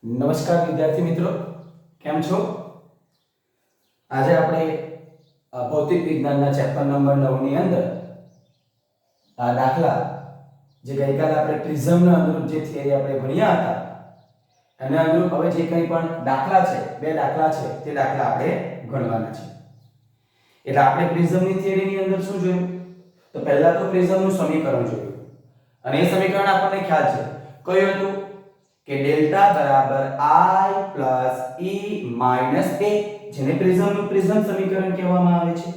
નમસ્કાર વિદ્યાર્થી મિત્રો, કેમ છો? આજે આપણે ભૌતિક વિજ્ઞાનના ચેપ્ટર નંબર 9 ની અંદર આ દાખલા જે ગઈકાલે આપણે પ્રિઝમના અનુરૂપ જે થિયરી આપણે ભણ્યા હતા અને અનુરૂપ હવે જે કંઈ પણ દાખલા છે, બે દાખલા છે, તે દાખલા આપણે ગણવાના છે. એટલે આપણે પ્રિઝમની થિયરીની અંદર શું જોયું? તો પહેલા તો પ્રિઝમનું સમીકરણ જોયું અને એ સમીકરણ આપણને ખ્યાલ છે કયું હતું કે ડેલ્ટા બરાબર I + E - A, જેને પ્રિઝમનું પ્રિઝમ સમીકરણ કહેવામાં આવે છે.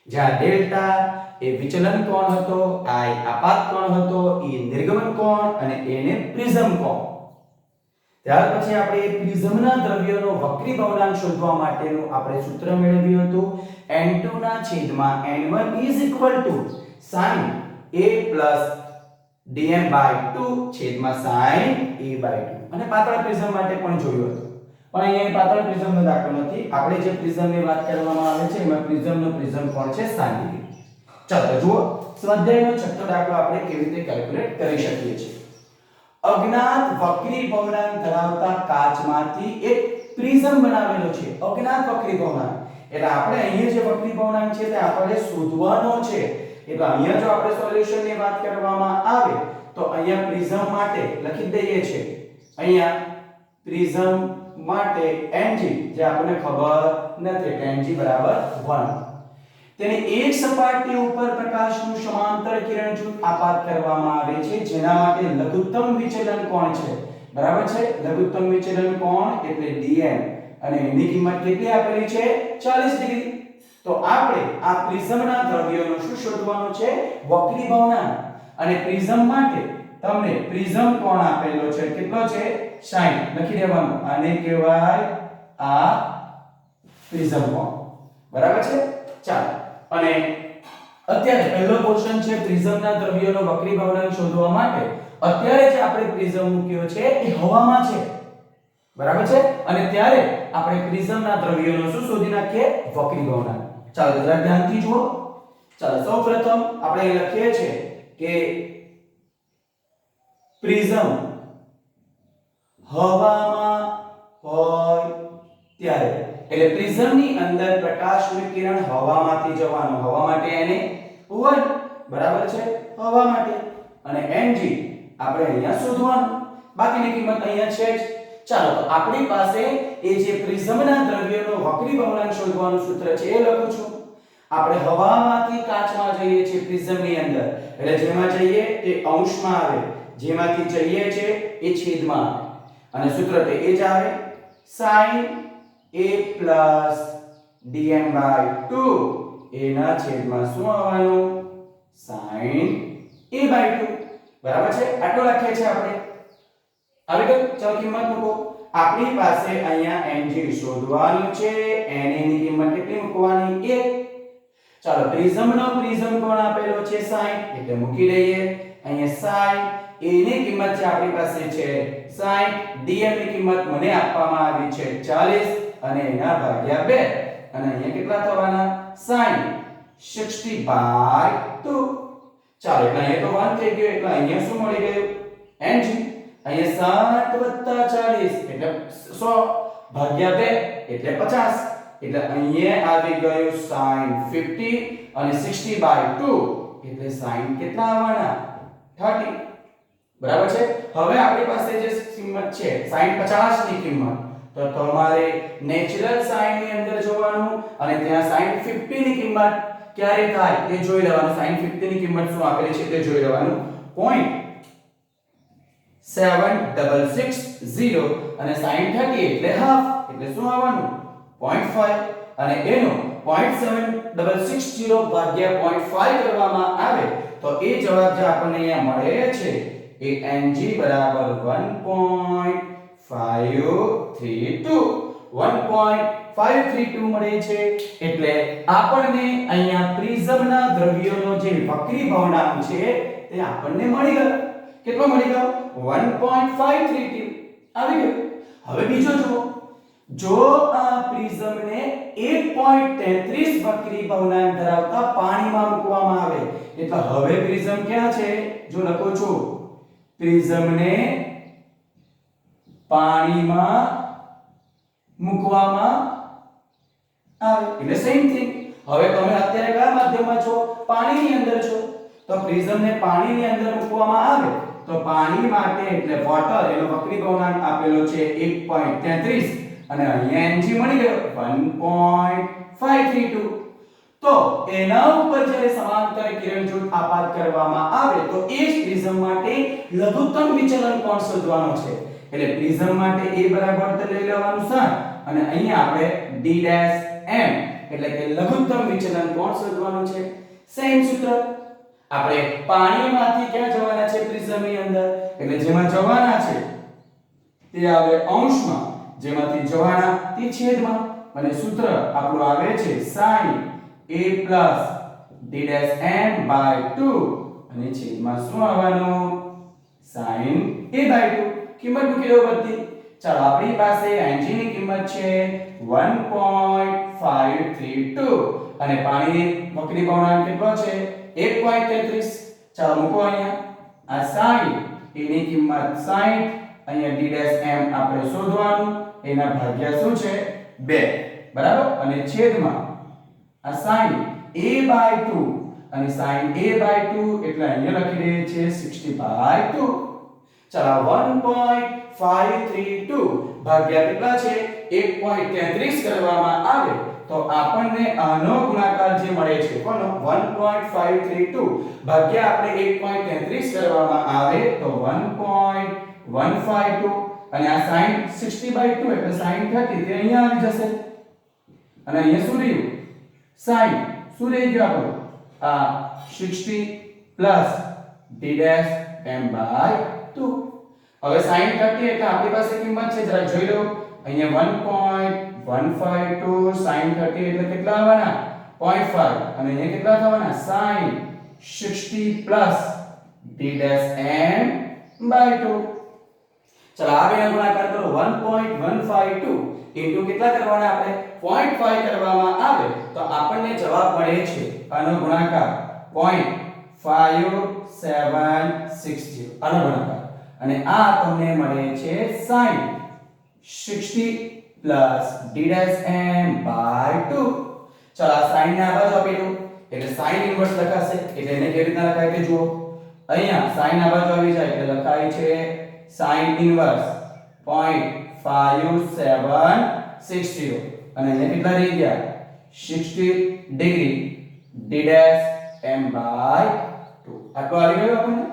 જ્યાં ડેલ્ટા એ વિચલન કોણ હતો, I આપાત કોણ હતો, E નિર્ગમન કોણ અને A ને પ્રિઝમ કોણ. ત્યાર પછી આપણે પ્રિઝમના દ્રવ્યનો વક્રી ભવનાંક શોધવા માટેનું આપણે સૂત્ર મેળવ્યું હતું n2/n1 = sin A + dm/2 છેદમાં sin a/2. અને પાતળા પ્રિઝમ માટે પણ જોયું હતું, પણ અહીંયા પાતળા પ્રિઝમનો દાખલો નથી. આપણે જે પ્રિઝમની વાત કરવામાં આવે છે એમાં પ્રિઝમનો પ્રિઝમ કોણ છે? 60 ડિગ્રી. ચાલો તો જુઓ, સ્વાધ્યાયનો છઠ્ઠો દાખલો આપણે કેવી રીતે કેલ્ક્યુલેટ કરી શકીએ છીએ. અજ્ઞાત વક્રી ભવનાંક ધરાવતા કાચમાંથી એક પ્રિઝમ બનાવેલો છે. અજ્ઞાત વક્રી ભવનાંક એટલે આપણે અહીંયા જે વક્રી ભવનાંક છે તે આપણે શોધવાનો છે. એટલે અહીંયા જો આપણે સોલ્યુશનની વાત કરવામાં આવે તો અહીંયા પ્રિઝમ માટે લખી દઈએ છે, અહીંયા પ્રિઝમ માટે Ng જે આપણને ખબર નથી, Ng = 1. તેને એક સપાટી ઉપર પ્રકાશનું સમાંતર કિરણ જૂથ આપાત કરવામાં આવે છે, જેના માટે લઘુત્તમ વિચલન કોણ છે? બરાબર છે, લઘુત્તમ વિચલન કોણ એટલે dm અને એની કિંમત કેટલી આપેલી છે? 40 ડિગ્રી. તો આપણે આ પ્રિઝમના દ્રવ્યોનો શું શોધવાનું છે? વક્રી ભવનાંક. અને પ્રિઝમ માટે તમને પ્રિઝમ કોણ આપેલો છે? કેટલો છે? 60 લખી દેવાનું. આને કહેવાય આ પ્રિઝમ કોણ. બરાબર છે? ચાલો, અને અત્યારે પહેલો ક્વેશ્ચન છે પ્રિઝમના દ્રવ્યોનો વક્રી ભવનાંક શોધવા માટે. અત્યારે જે આપણે પ્રિઝમ મૂક્યો છે એ હવામાં છે. બરાબર છે? અને ત્યારે આપણે પ્રિઝમના દ્રવ્યોનો શું શોધી નાખીએ? વક્રી ભવનાંક. ચાલો જરા ધ્યાનથી જુઓ. ચાલો સૌપ્રથમ આપણે અહીં લખીએ છીએ કે પ્રિઝમ હવામાં હોય ત્યારે, એટલે પ્રિઝમની અંદર પ્રકાશનું કિરણ હવામાંથી જવાનું. હવા માટે એને 1, બરાબર છે, હવા માટે. અને Ng આપણે અહીંયા શોધવાનું, બાકીની કિંમત અહીંયા છે જ. ચાલો તો આપણી પાસે એ જે પ્રિઝમના દ્રવ્યનો વક્રી ભવનાંક શોધવાનું સૂત્ર છે એ લખું છું. આપણે હવામાંથી કાચમાં જઈએ છીએ પ્રિઝમની અંદર, એટલે જેમાં જઈએ તે અંશમાં આવે, જેમાંથી જઈએ છે એ છેદમાં આવે. અને સૂત્ર તે એ જ આવે, sin A + dm/2. એના છેદમાં શું આવવાનું? sin A/2. બરાબર છે? આટલું લખીએ છીએ આપણે. આવી ગયું? ચાલો કિંમત મૂકો. આપણી પાસે અહીંયા Ng શોધવાનું છે. Na ની કિંમત કેટલી મૂકવાની? 1. ચાલો પ્રિઝમનો પ્રિઝમ કોણ આપેલો છે? 60 એટલે મૂકી દઈએ અહીંયા sin. A ની કિંમત છે આપણી પાસે છે 60, dm ની કિંમત મને આપવામાં આવી છે 40 અને એના ભાગ્યા 2. અને અહીંયા કેટલા થવાના? sin 60/2. ચાલો એટલે અહીંયા તો 1 થઈ ગયો, એટલે અહીંયા શું મળી ગયું? Ng. અહીંયા 60 + 40 એટલે 100/2 એટલે 50. એટલે અહીંયા આવી ગયું sin 50 અને 60/2 એટલે sin કેટલા આવવાના? 30. બરાબર છે? હવે આપણી પાસે જે કિંમત છે sin 50 ની કિંમત, તો તમારે નેચરલ sin ની અંદર જોવાનું અને ત્યાં sin 50 ની કિંમત ક્યારે થાય તે જોઈ લેવાનું. sin 50 ની કિંમત શું આપેલી છે તે જોઈ લેવાનું. 0.7660 અને sin 30 એટલે હાફ, એટલે શું આવવાનું? 0.5. અને એનો 0.7660 ભાગ્યા 0.5 કરવામાં આવે તો એ જવાબ જે આપણને અહીંયા મળે છે એ Ng = 1.532 મળે છે. એટલે આપણને અહીંયા પ્રિઝમના દ્રવ્યોનો જે વક્રી ભવનાંક છે તે આપણને મળી ગયો. કેટલો મળી ગયો? 1.532. આવી ગયો. હવે બીજો જુઓ, જો આ પ્રિઝમને 1.33 વક્રી ભવનાંક ધરાવતા પાણીમાં મૂકવામાં આવે, એટલે હવે પ્રિઝમ ક્યાં છે? જો લખો છું પ્રિઝમને પાણીમાં મૂકવામાં આવે એટલે સેમ થિંગ. હવે તમે અત્યારે કયા માધ્યમમાં છો? પાણીની અંદર છો. તો પ્રિઝમને પાણીની અંદર મૂકવામાં આવે તો પાણી માટે એટલે વોટર એનો વક્રી ગુણાંક આપેલો છે 1.33 અને અહીંયા mg મળી ગયો 1.532. તો એના ઉપર જ્યારે સમાંતર કિરણ જૂથ આપાત કરવામાં આવે તો એ જ પ્રિઝમ માટે લઘુત્તમ વિચલન કોણ શોધવાનો છે. એટલે પ્રિઝમ માટે a બરાબર તો લઈ લેવાનું 7 અને અહીંયા આપણે d' m એટલે કે લઘુત્તમ વિચલન કોણ શોધવાનું છે. સેમ સૂત્ર. આપણે પાણીમાંથી ક્યાં જવાના છે? પ્રિઝમની અંદર. એટલે જેમાં જવાના છે તે આવે અંશમાં, જેમાંથી જવાના તે છેદમાં અને સૂત્ર આપણું આવે છે sin a plus d'(m)/2 અને છેદમાં શું આવવાનું? sin a/2. કિંમત મૂકી દો બધી. ચાલો આપણી પાસે mg ની કિંમત છે 1.532 અને પાણીની વક્રી ગુણાંક કેટલો છે? 1.33. ચાલો મૂકો અહીંયા. આ sin a ની કિંમત 60, અહીંયા d'(m) આપણે શોધવાનું, એના ભાગ્યા શું છે? 2 બરાબર અને છેદમાં આ sin a/2 અને sin a/2 એટલે અહીંયા લખી દઈએ છીએ 60/2. ચાલો 1.532 ભાગ્યા કેટલા છે? 1.33 કરવામાં આવે તો આપણને આનો ગુણાકાર જે મળે છે કોનો? 1.532 ભાગ્યા આપણે 1.33 કરવામાં આવે તો 1.152 અને આ sin 60/2 એટલે sin 30 તે અહીંયા આવી જશે અને અહીંયા શું રહ્યું? sin શું રહી ગયું આપણું? આ 60 પ્લસ d'(m)/2. હવે sin 30 એટલે આપણી પાસે કિંમત છે જરા જોઈ લો. અહીંયા 1.152 sin 30 એટલે કેટલા આવવાના? 0.5 અને અહીંયા કેટલા થવાના? sin 60 plus d'(m)/2. ચલો આ બેનો ગુણાકાર કરો. 1.152 ઇન્ટુ કેટલા કરવાના આપણે? 0.5 કરવામાં આવે તો આપણને જવાબ મળે છે આનો ગુણાકાર 0.5760 આનો ગુણાકાર અને આ તમને મળે છે sin 60 પ્લસ d'(m)/2. ચલો આ sin ને આ બાજુ આપી દો એટલે sin ઇન્વર્સ લખાશે. એટલે એને કેવી રીતના લખાય તે જુઓ. અહીંયા sin આ બાજુ આવી જાય એટલે લખાય છે sin ઇન્વર્સ 0.5760 અને અહીંયા કેટલા રહી ગયા? 60 ડિગ્રી d'(m)/2. આટલું આવી ગયું આપણને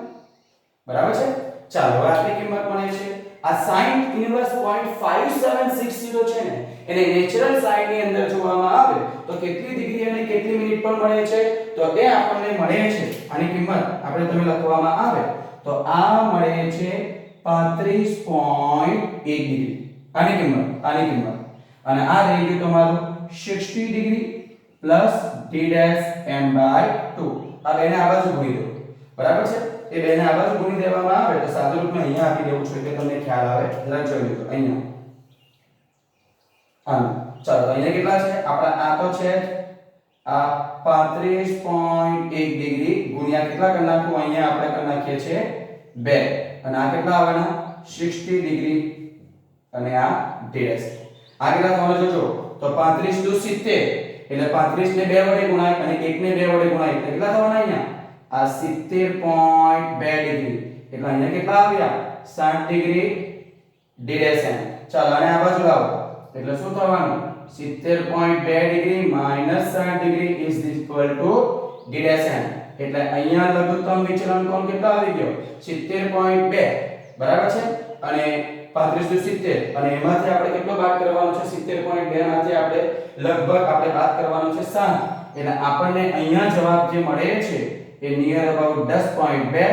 બરાબર છે. ચાલો હવે આપણી કિંમત મળે છે આ sin ઇન્વર્સ 0.5760 છે ને એને નેચરલ sin ની અંદર જોવામાં આવે તો કેટલી ડિગ્રી અને કેટલી મિનિટ પર મળે છે? તો એ આપણને મળે છે આની કિંમત આપણે તમે લખવામાં આવે તો આ મળે છે 35.1 ડિગ્રી આની કિંમત અને આ રહી ગયું તમારું 60 ડિગ્રી પ્લસ d'(m)/2. આ બેને આ બાજુ ગુણી દો બરાબર છે. એ બેને આ બાજુ ગુણી દેવામાં આવે તો સાદું રૂપમાં અહીંયા આપી દેવું છે એટલે તમને ખ્યાલ આવે. જરા જોઈ લો અહીંયા ચાલો અહીંયા કેટલા છે આપણા? આ તો છે આ 35.1 ડિગ્રી ગુણ્યા કેટલા કરી નાખું? અહીંયા આપણે કરી નાખીએ છીએ 2 અને આ કેટલા આવવાના? 60 ડિગ્રી અને આ d'. આ કેટલા થવાના જોજો તો 35 * 70 એટલે 35 ને 2 વડે ગુણાય અને 1 ને 2 વડે ગુણાય એટલે કેટલા થવાના? અહીંયા આ 70.2 ડિગ્રી એટલે અહીંયા કેટલા આવ્યા? 60 ડિગ્રી d'(m). ચાલો અને આ બાજુ લાવો એટલે શું થવાનું? 70.2 degree minus 60 degree is equal to d'(m). એટલે અહીંયા લઘુત્તમ વિચલન કોણ કેટલા આવી ગયો? 70.2 બરાબર છે અને 35 * 70 અને એમાંથી આપણે કેટલો બાદ કરવાનો છે? 70.2 માંથી આપણે લગભગ આપણે બાદ કરવાનો છે 7 એટલે આપણને અહીંયા જવાબ જે મળે છે એ નિયર અબાઉટ 10.2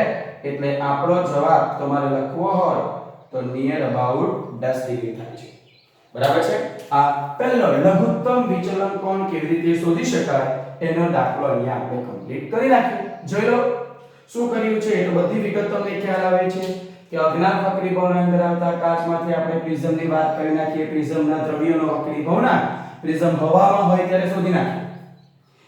એટલે આપણો જવાબ તમારે લખવો હોય તો નિયર અબાઉટ 10 ડિગ્રી થાય છે બરાબર છે. આ પહેલો લઘુત્તમ વિચલન કોણ કેવી રીતે શોધી શકાય એનો દાખલો અહીંયા આપણે કમ્પ્લીટ કરી નાખ્યો. જોઈ લો શું કર્યું છે એ તો બધી વિગત તમને ખ્યાલ આવે છે કે અજ્ઞાત વક્રી ગુણાંક ધરાવતા કાચમાંથી આપણે પ્રિઝમની વાત કરી નાખીએ. પ્રિઝમના દ્રવ્યોનો વક્રી ગુણાંક પ્રિઝમ હવામાં હોય ત્યારે શોધી નાખીએ.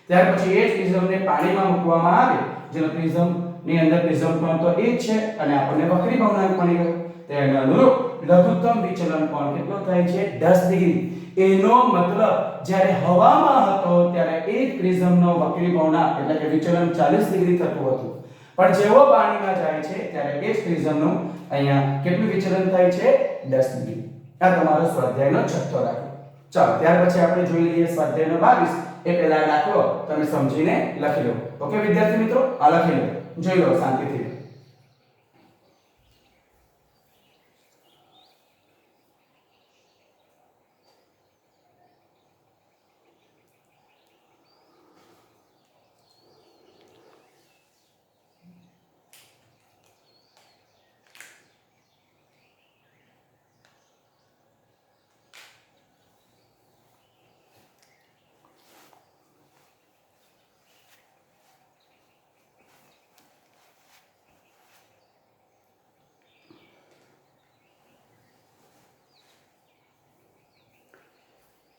ત્યાર પછી એ જ પ્રિઝમને પાણીમાં મૂકવામાં આવે જેનો પ્રિઝમ ની અંદર પ્રિઝમ કોણ તો એ જ છે અને આપણને વક્રી ભવનાંક મળી ગયો. તેને અનુરૂપ લઘુત્તમ વિચલન કોણ કેટલો થાય છે 10 ડિગ્રી. એનો મતલબ જ્યારે હવામાં હતો ત્યારે એક પ્રિઝમનો વક્રી ભવનાંક એટલે કે વિચલન 40 ડિગ્રી થતું હતું, પણ જેવો પાણીમાં જાય છે ત્યારે એ જ પ્રિઝમનું અહીંયા કેટલું વિચલન થાય છે 10 ડિગ્રી. આ તમારો સ્વાધ્યાયનો છઠ્ઠો દાખલો. ચાલો ત્યાર પછી આપણે જોઈ લઈએ સ્વાધ્યાયનો 22. એ પહેલા દાખલો તમે સમજીને લખી લો. ઓકે વિદ્યાર્થી મિત્રો, આ લખી લો, જોઈ લો શાંતિથી.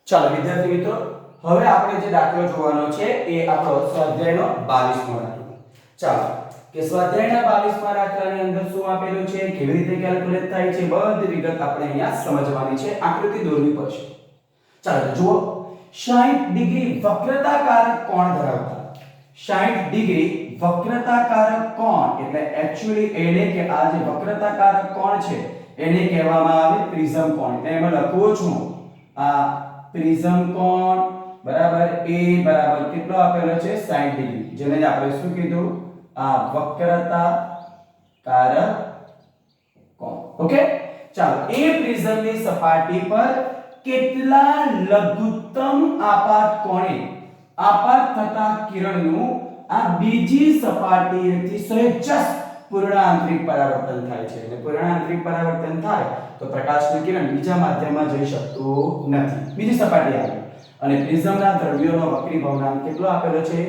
ચાલો વિદ્યાર્થી મિત્રો, હવે આપણે જે દાખલો જોવાનો છે એ આપણો સ્વાધ્યાયનો 22મો દાખલો. ચાલો કે સ્વાધ્યાયના 22મા દાખલાની અંદર શું આપેલું છે, કેવી રીતે કેલ્ક્યુલેટ થાય છે, બધી વિગત આપણે અહીંયા સમજવાની છે, આકૃતિ દોરવી પડશે. ચાલો જુઓ, 60 ડિગ્રી વક્રતાકારક કોણ ધરાવતા 60 ડિગ્રી વક્રતાકારક કોણ એટલે એક્ચ્યુઅલી એને કે આ જે વક્રતાકારક કોણ છે એને કહેવામાં આવે પ્રિઝમ કોણ. એટલે એમાં લખું છું આ પ્રિઝમ કોણ બરાબર a બરાબર કેટલો આપેલો છે 60 ડિગ્રી, જેને આપણે શું કીધું આ વક્રતાકારક કોણ. ઓકે ચાલો, એ પ્રિઝમની સપાટી પર કેટલા લઘુત્તમ આપાત કોણે આપાત થતા કિરણનું આ બીજી સપાટીએથી સહેજ પૂર્ણ આંતરિક પરાવર્તન થાય છે. એટલે પૂર્ણ આંતરિક પરાવર્તન થાય તો પ્રકાશનું કિરણ બીજા માધ્યમમાં જઈ શકતું નથી, બીજી સપાટી આવે. અને પ્રિઝમના દ્રવ્યોનો વક્રી ભવનાંક કેટલો આપેલો છે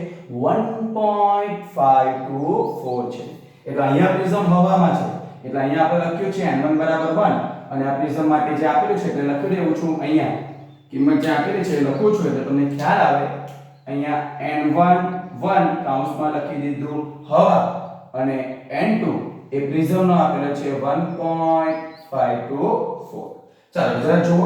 1.524 છે. એટલે અહીંયા પ્રિઝમ હવામાં છે એટલે અહીંયા આપણે લખ્યું છે n1 = 1 અને આ પ્રિઝમ માટે જે આપેલું છે એટલે લખી દેવું છું. અહીંયા કિંમત જે આપેલી છે લખું છું એટલે તમને ખ્યાલ આવે. અહીંયા n1 1 કૌંસમાં લખી દીધું હવા અને n2 એ પ્રિઝમનો આપેલો છે 1.524. ચાલો જરા જુઓ,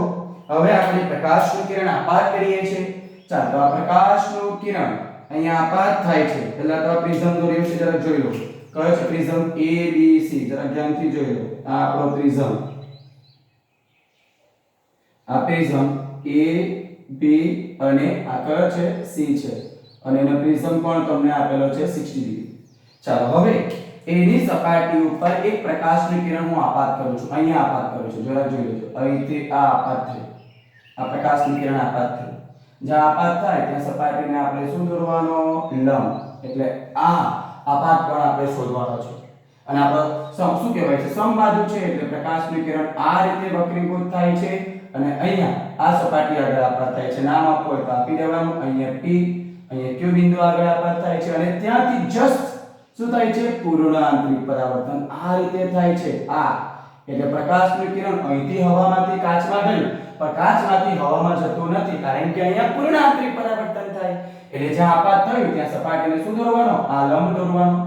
હવે આપણે પ્રકાશનું કિરણ આપાત કરીએ છીએ. ચાલો તો આ પ્રકાશનું કિરણ અહીંયા આપાત થાય છે. પહેલા તો આ પ્રિઝમ દોર્યું છે, જરા જોઈ લો કયો છે પ્રિઝમ a b c. જરા ધ્યાનથી જોઈ લો, આ આપણો પ્રિઝમ, આ પ્રિઝમ a b અને આ કયો છે c છે અને એનો પ્રિઝમ કોણ તમને આપેલો છે 60 ડિગ્રી. ચાલો હવે એની સપાટી ઉપર એક પ્રકાશનું કિરણ હું આપાત કરું છું, અહીંયા આપાત કરું છું, જરા જોઈ લેજો. અહીંથી આ આપાત થયું, આ પ્રકાશનું કિરણ આપાત થયું. જ્યાં આપાત થાય ત્યાં સપાટીને આપણે શું દોરવાનો લંબ, એટલે આ આપાત કોણ આપણે શોધવાનો છે. અને આપણો શું કહેવાય છે સમબાજુ છે એટલે પ્રકાશનું કિરણ આ રીતે વક્રીભૂત થાય છે અને અહીંયા આ સપાટી આગળ આપાત થાય છે. નામ આપવું હોય તો આપી દેવાનું. અહીંયા p, અહીંયા q બિંદુ આગળ આપાત થાય છે અને ત્યાંથી જસ્ટ શું થાય છે પૂર્ણ આંતરિક પરાવર્તન આ રીતે થાય છે. આ એટલે પ્રકાશનું કિરણ અહીંથી હવામાંથી કાચમાં ગયું પણ કાચમાંથી હવામાં જતું નથી, કારણ કે અહીંયા પૂર્ણ આંતરિક પરાવર્તન થાય. એટલે જ્યાં આપાત થયું ત્યાં સપાટીને શું દોરવાનો આ લંબ દોરવાનો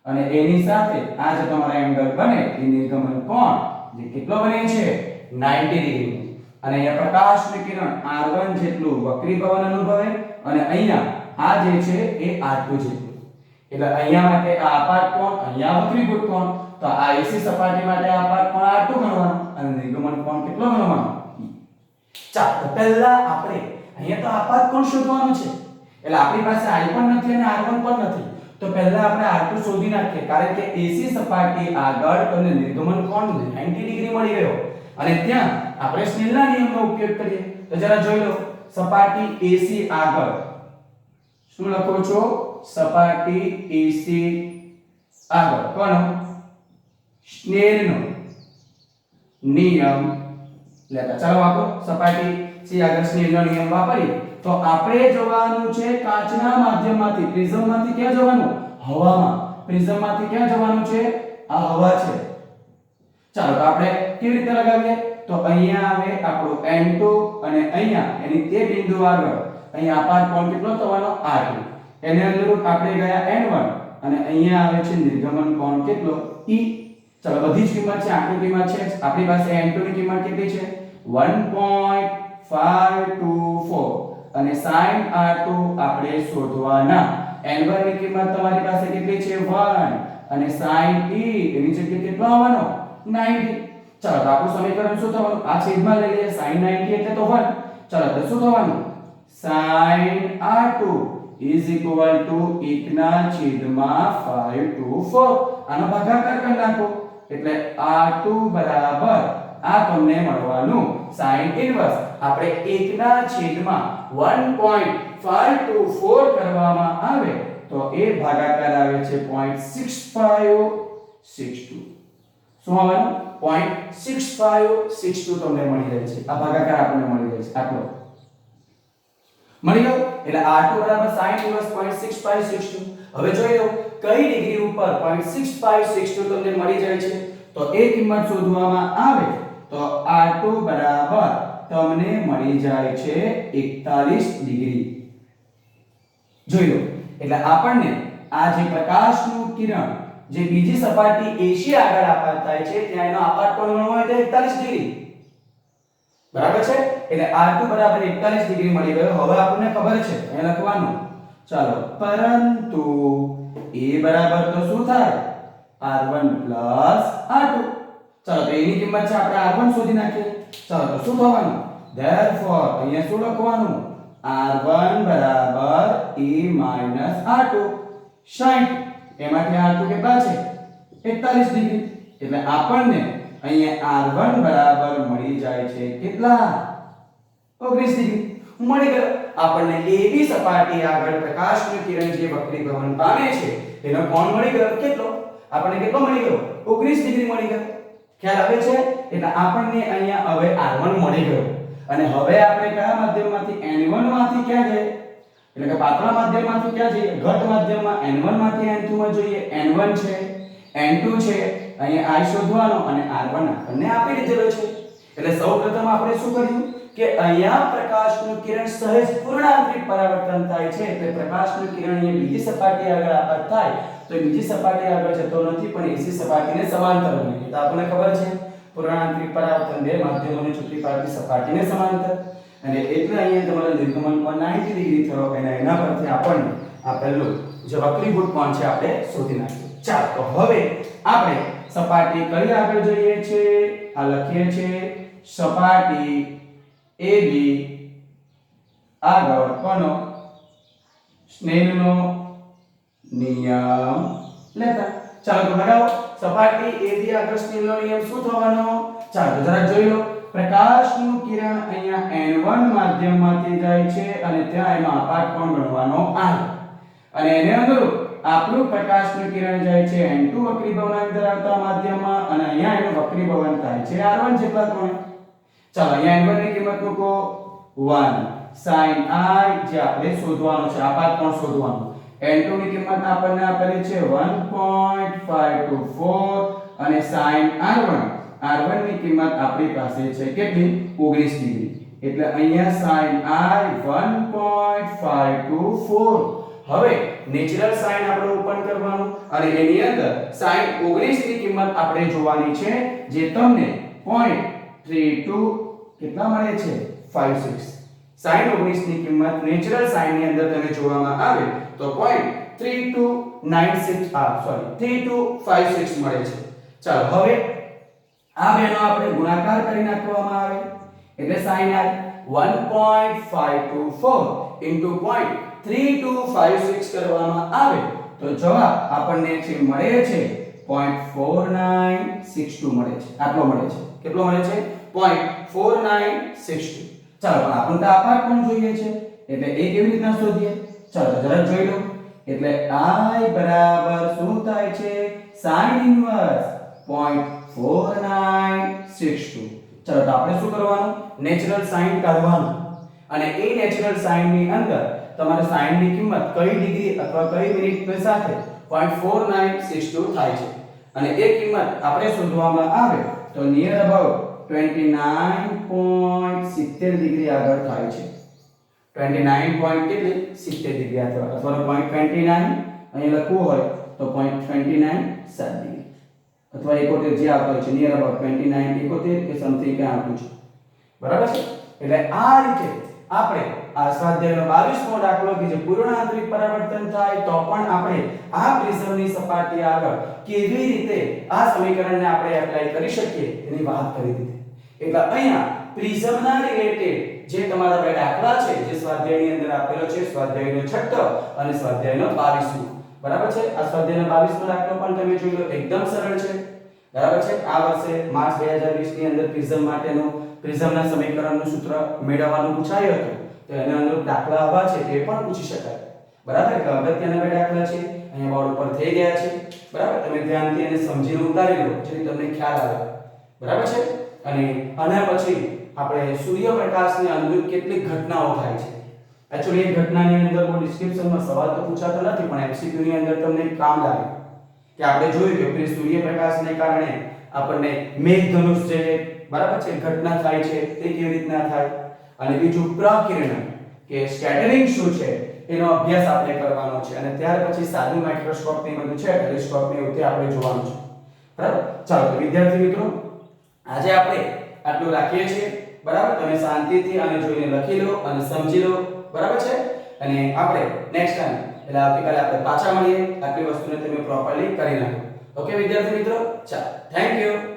અને એની સાથે આ જે તમારો એંગલ બને એ નિર્ગમન કોણ જે કેટલો બને છે 90 ડિગ્રી. અને અહીંયા પ્રકાશનું કિરણ r1 જેટલું વક્રીભવન અનુભવે અને અહીંયા આ જે છે એ r2 જેટલું. એટલે અહીંયા માટે આ આપાત કોણ, અહીંયા વક્રીભૂત કોણ, તો આ AC સપાટી માટે આપાત કોણ r2 ગણવાનો અને નિર્ગમન કોણ કેટલો ગણવાનો. ચાલો પહેલા આપણે અહીંયા તો આપાત કોણ શોધવાનું છે. એટલે આપણી પાસે I પણ નથી અને r1 પણ નથી, તો પહેલા આપણે r2 શોધી નાખીએ, કારણ કે AC સપાટી આગળ તમને નિર્ગમન કોણ 90 ડિગ્રી મળી ગયો અને ત્યાં આપણે સ્નેલના નિયમનો ઉપયોગ કરીએ. તો જરા જોઈ લો, સપાટી AC આગળ શું લખો છો સપાટી AC આગળ કોનો સ્નેલનો નિયમ લેતા. ચાલો વાપરો સપાટી C આગળ સ્નેલનો નિયમ વાપરીએ તો આપણે જોવાનું છે કાચના માધ્યમમાંથી પ્રિઝમમાંથી ક્યાં જવાનું હવામાં. પ્રિઝમમાંથી ક્યાં જવાનું છે આ હવા છે. ચાલો તો આપણે કેવી રીતે લગાવીએ તો અહીંયા આવે આપણો n2 અને અહીંયા એની તે બિંદુ આગળ અહીંયા આપાત કોણ કેટલો થવાનો r2. એને અનુરૂપ આપણે ગયા n1 અને અહીંયા આવે છે નિર્ગમન કોણ કેટલો E. ચલો બધી જ કિંમત છે આકૃતિમાં છે આપણી પાસે n2 ની કિંમત કેટલી છે 1.524 અને sin r2 આપણે શોધવાના n1 ની કિંમત તમારી પાસે કેટલી છે 1 અને sin e એની જગ્યાએ કેટલો આવવાનો 90. ચલો તો આપણું સમીકરણ શું થવાનું આ છેદમાં લઈ લઈએ sin 90 એટલે તો 1. ચલો તો શું થવાનું sin r2 is equal to 1/524. આનો ભાગાકાર કરી નાખો એટલે r2 બરાબર આ તમને મળવાનું sin ઇન્વર્સ આપણે 1/524 કરવામાં આવે તો એ ભાગાકાર આવે છે 0.6562. શું આવવાનું 0.6562 તમને મળી જાય છે આ ભાગાકાર આપણને મળી જાય છે આટલો મળી ગયો એટલે r2 બરાબર sin ઇન્વર્સ 0.6562. હવે જોઈ લો કઈ ડિગ્રી ઉપર 0.6562 તમને મળી જાય છે તો એ કિંમત શોધવામાં આવે તો r2 બરાબર તમને મળી જાય છે 41 ડિગ્રી. જોઈ લો એટલે આપણને આ જે પ્રકાશનું કિરણ જે બીજી સપાટી AC આગળ આપાત થાય છે ત્યાં એનો આપાત કોણ મળવો હોય તો 41 ડિગ્રી. બરાબર છે એટલે r2 બરાબર 41 ડિગ્રી મળી ગયો. હવે આપણને ખબર છે અહીં લખવાનું ચાલો પરંતુ a બરાબર તો શું થાય r1 r2. ચાલો તો એની કિંમત છે આપણે r1 શોધી નાખીએ. ચાલો તો શું થવાનું therefore અહીંયા શું લખવાનું r1 બરાબર e r2 60 એમાંથી r2 કેટલા છે 41 ડિગ્રી એટલે આપણને અહીંયા r1 બરાબર મળી જાય છે કેટલા 19 ડિગ્રી મળી ગયો. આપણને AB સપાટી આગળ પ્રકાશનું કિરણ જે વક્રીભવન પામે છે એનો કોણ મળી ગયો કેટલો આપણને કેટલો મળી ગયો 19 ડિગ્રી મળી ગયો. ખ્યાલ આવે છે એટલે આપણને અહીંયા હવે r1 મળી ગયો અને હવે આપણે કયા માધ્યમમાંથી n1 માંથી ક્યાં જઈએ એટલે કે પાતળા માધ્યમમાંથી ક્યાં જઈએ ઘટ માધ્યમમાં n1 માંથી n2 માં જોઈએ. n1 છે n2 છે અહીંયા i શોધવાનો અને r1 આપણને આપી દીધેલો છે. એટલે સૌપ્રથમ આપણે શું કર્યું કે અહીંયા પ્રકાશનું કિરણ સહેજ પૂર્ણાંતરિક પરાવર્તન થાય છે એટલે પ્રકાશનું કિરણ અહીંયા બીજી સપાટી આગળ આપાત થાય તો બીજી સપાટી આગળ જતો નથી પણ AC સપાટીને સમાંતર બને. તો આપણને ખબર છે પૂર્ણાંતરિક પરાવર્તન બે માધ્યમોની છૂટી પાડતી સપાટીને સમાંતર અને એટલે અહીંયા તમારો નિર્ગમન કોણ 90 ડિગ્રી થયો અને એના પરથી આપણને આ પહેલું જે વક્રીભૂત કોણ છે આપણે શોધી નાખ્યું. ચાલો તો હવે આપણે સપાટી કઈ આગળ જોઈએ છે આ લખીએ છે સપાટી AB આગળ કોનો સ્નેલનો નિયમ લેતા. ચાલો તો લગાવો સપાટી AB આગળ સ્નેલનો નિયમ શું થવાનો ચાલો જરા જોઈ લો. પ્રકાશનું કિરણ અહીંયા n1 માધ્યમમાંથી જાય છે અને ત્યાં એનો આપાત કોણ ગણવાનો r અને એને અનુરૂપ આપણું પ્રકાશનું કિરણ જાય છે n2 વક્રીભવન ધરાવતા માધ્યમમાં અને અહીંયા એનું વક્રીભવન થાય છે r1 જેટલા કોણ. ચાલો અહીંયા n1 ની કિંમત મૂકો 1 sin i જે આપણે શોધવાનું છે આપાત કોણ શોધવાનું. n2 ની કિંમત આપણને આપેલી છે 1.524 અને sin r1 ની કિંમત આપણી પાસે છે કેટલી 19 ડિગ્રી એટલે અહીંયા sin i 1.524. હવે નેચરલ સાઇન આપણે ઓપન કરવાનું અને એની અંદર sin 19 ની કિંમત આપણે જોવાની છે જે તમને 0.32 કેટલા મળે છે 56. sin 19 ની કિંમત નેચરલ સાઇન ની અંદર તમે જોવામાં આવે તો 3256 મળે છે. ચાલો હવે આ બેનો આપણે ગુણાકાર કરી નાખવામાં આવે એટલે sin r 1.524 into 0.3256 કરવામાં આવે તો જવાબ આપણને જે મળે છે 0.4962 મળે છે. આટલો મળે છે. કેટલો મળે છે 0.4962. ચાલો પણ આપણને તો આપાત પણ જોઈએ છે એટલે એ કેવી રીતના શોધીએ ચાલો જરા જોઈ લો. એટલે i બરાબર શું થાય છે sin ઇન્વર્સ 0.4962. ચાલો તો આપણે શું કરવાનું નેચરલ સાઇન કાઢવાનું અને એ નેચરલ સાઇન ની અંદર તમારે સાઇન ની કિંમત કઈ ડિગ્રી અથવા કઈ મિનિટની સાથે 0.4962 થાય છે અને એ કિંમત આપણે શોધવામાં આવે તો નિયર અબાઉટ 29.70 ડિગ્રી આગળ થાય છે. 29.70 ડિગ્રી અથવા 0.29 અહીં લખવું હોય તો 0.29 7 ડિગ્રી અથવા 71 જે આવતો હોય છે નિયર અબાઉટ 29 71 કે સમથિંગ ક્યાં આપ્યું છે બરાબર છે એટલે આ રીતે આપણે આ સ્વાધ્યાયનો 22મો દાખલો કે જે પૂર્ણ આંતરિક પરાવર્તન થાય તો પણ આપણે આ પ્રિઝમની સપાટી આગળ કેવી રીતે આ સમીકરણને આપણે એપ્લાય કરી શકીએ એની વાત કરી દીધી એટલે અહીંયા પ્રિઝમના રિલેટેડ જે તમારા બે દાખલા છે જે સ્વાધ્યાયની અંદર આપેલો છે સ્વાધ્યાયનો 6 અને સ્વાધ્યાયનો 22મો બરાબર છે આ સ્વાધ્યાયનો 22મો દાખલો પણ તમે જોઈ લો એકદમ સરળ છે બરાબર છે આ વર્ષે માર્ચ 2020 ની અંદર પ્રિઝમ માટેનું પ્રિઝમના સમીકરણનું સૂત્ર મેળવવાનું પૂછાયું હતું તો એના અનુરૂપ દાખલા આવા છે તે પણ પૂછી શકાય બરાબર એટલે અગત્યના બે દાખલા છે અહીંયા બોર્ડ ઉપર થઈ ગયા છે બરાબર તમે ધ્યાનથી એને સમજીને ઉતારી લો જેથી તમને ખ્યાલ આવે બરાબર છે અને આના પછી આપણે સૂર્યપ્રકાશને અનુરૂપ કેટલીક ઘટનાઓ થાય છે એક્ચ્યુઅલી એ ઘટનાની અંદર બહુ ડિસ્ક્રિપ્શનમાં સવાલ તો પૂછાતો નથી પણ MCQ ની અંદર તમને કામ લાગે કે આપણે જોયું કે સૂર્યપ્રકાશને કારણે આપણને મેઘધનુષ જે બરાબર છે ઘટના થાય છે તે કેવી રીતના થાય અને બીજું પ્રકિરણ કે સ્કેટરિંગ શું છે એનો અભ્યાસ આપણે કરવાનો છે અને ત્યાર પછી સાદું માઇક્રોસ્કોપ ને બધું છે ટેલિસ્કોપ ને એવું આપણે જોવાનું છે બરાબર ચાલો તો વિદ્યાર્થી મિત્રો આજે આપણે આટલું રાખીએ છીએ બરાબર તમે શાંતિથી આને જોઈને લખી લો અને સમજી લો બરાબર છે અને આપણે નેક્સ્ટ ટાઈમ એટલે આવતીકાલે આપણે પાછા મળીએ આટલી વસ્તુને તમે પ્રોપરલી કરી નાખો ઓકે વિદ્યાર્થી મિત્રો ચાલો થેન્ક યુ